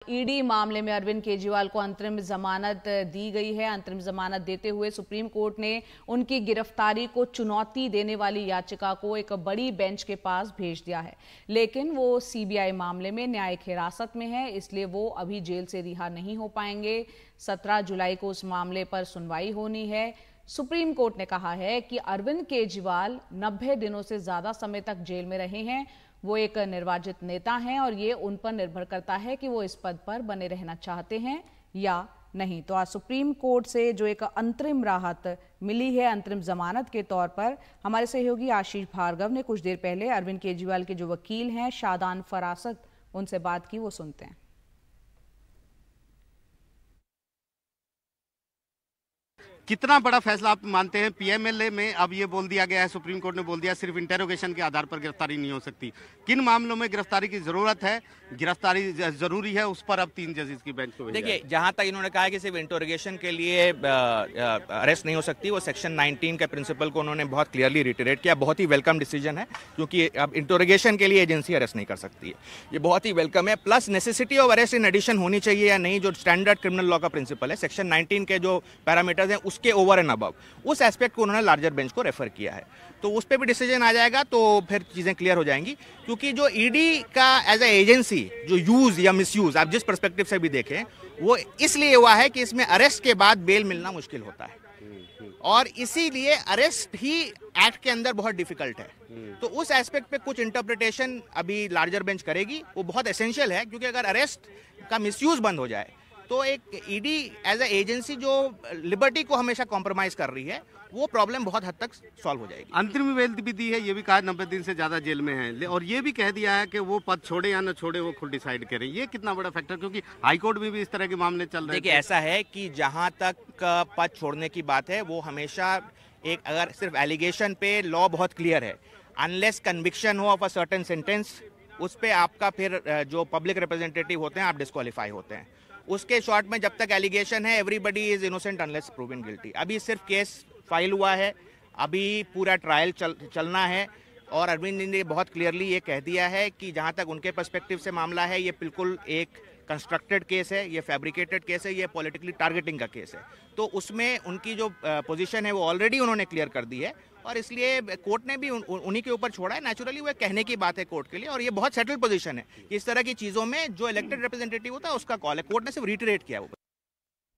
ED मामले में अरविंद केजरीवाल को अंतरिम जमानत दी गई है। अंतरिम जमानत देते हुए सुप्रीम कोर्ट ने उनकी गिरफ्तारी को चुनौती देने वाली याचिका को एक बड़ी बेंच के पास भेज दिया है, लेकिन वो सीबीआई मामले में न्यायिक हिरासत में है, इसलिए वो अभी जेल से रिहा नहीं हो पाएंगे। 17 जुलाई को उस मामले पर सुनवाई होनी है। सुप्रीम कोर्ट ने कहा है कि अरविंद केजरीवाल 90 दिनों से ज्यादा समय तक जेल में रहे हैं। वो एक निर्वाचित नेता हैं और ये उन पर निर्भर करता है कि वो इस पद पर बने रहना चाहते हैं या नहीं। तो आज सुप्रीम कोर्ट से जो एक अंतरिम राहत मिली है अंतरिम जमानत के तौर पर, हमारे सहयोगी आशीष भार्गव ने कुछ देर पहले अरविंद केजरीवाल के जो वकील हैं शादान फरासत, उनसे बात की, वो सुनते हैं। कितना बड़ा फैसला आप मानते हैं? पीएमएलए में अब ये बोल दिया गया है, सुप्रीम कोर्ट ने बोल दिया सिर्फ इंटेरोगेशन के आधार पर गिरफ्तारी नहीं हो सकती। किन मामलों में गिरफ्तारी की जरूरत है, गिरफ्तारी जरूरी है, उस पर अब 3 जजेस की बेंच को देखिए, जहां तक इन्होंने कहा कि सिर्फ इंटेरोगेशन के लिए अरेस्ट नहीं हो सकती, वो सेक्शन 19 के प्रिंसिपल को उन्होंने बहुत क्लियरली रिटरेट किया। बहुत ही वेलकम डिसीजन है, क्योंकि अब इंटेरोगेशन के लिए एजेंसी अरेस्ट नहीं कर सकती है, ये बहुत ही वेलकम है। Plus necessity of arrest in addition होनी चाहिए या नहीं, जो स्टैंडर्ड क्रिमिनल लॉ का प्रिंसिपल है, सेक्शन 19 के जो पैरामीटर्स हैं उसके ओवर एंड अबव, उस एस्पेक्ट को उन्होंने लार्जर बेंच को रेफर किया है। तो उस पर भी डिसीजन आ जाएगा तो फिर चीजें क्लियर हो जाएंगी। क्योंकि जो ईडी का एज ए एजेंसी जो यूज या मिसयूज आप जिस पर्सपेक्टिव से भी देखें, वो इसलिए हुआ है कि इसमें अरेस्ट के बाद बेल मिलना मुश्किल होता है, और इसीलिए अरेस्ट ही एक्ट के अंदर बहुत डिफिकल्ट है। तो उस एस्पेक्ट पे कुछ इंटरप्रिटेशन अभी लार्जर बेंच करेगी, वो बहुत एसेंशियल है। क्योंकि अगर अरेस्ट का मिसयूज बंद हो जाए तो एक ईडी एज ए एजेंसी जो लिबर्टी को हमेशा कॉम्प्रोमाइज कर रही है, वो प्रॉब्लम बहुत हद तक सॉल्व हो जाएगी। अंतरिम बेल भी दी है, ये भी कहा 90 दिन से ज्यादा जेल में है, और ये भी कह दिया है कि वो पद छोड़े या न छोड़े वो खुद डिसाइड करें। ये कितना बड़ा फैक्टर, क्योंकि हाईकोर्ट में भी इस तरह के मामले चल रहे हैं। देखिए, ऐसा है कि जहां तक पद छोड़ने की बात है, वो हमेशा एक, अगर सिर्फ एलिगेशन पे लॉ बहुत क्लियर है, अनलेस कन्विक्शन हो ऑफ अ सर्टेन सेंटेंस, उस पे आपका फिर जो पब्लिक रिप्रेजेंटेटिव होते हैं आप डिस्क्वालीफाई होते हैं। उसके शॉर्ट में जब तक एलिगेशन है, everybody is innocent unless proven guilty. अभी सिर्फ केस फाइल हुआ है, अभी पूरा ट्रायल चलना है, और अरविंद ने बहुत क्लियरली ये कह दिया है कि जहां तक उनके पर्सपेक्टिव से मामला है, ये बिल्कुल एक कंस्ट्रक्टेड केस है, ये फैब्रिकेटेड केस है, ये पॉलिटिकली टारगेटिंग का केस है। तो उसमें उनकी जो पोजीशन है वो ऑलरेडी उन्होंने क्लियर कर दी है, और इसलिए कोर्ट ने भी उन्हीं के ऊपर छोड़ा है। नेचुरली वो कहने की बात है कोर्ट के लिए, और ये बहुत सेटल्ड पोजीशन है कि इस तरह की चीज़ों में जो इलेक्टेड रिप्रेजेंटेटिव होता है उसका कॉल है। कोर्ट ने सिर्फ रिटरेट किया वो।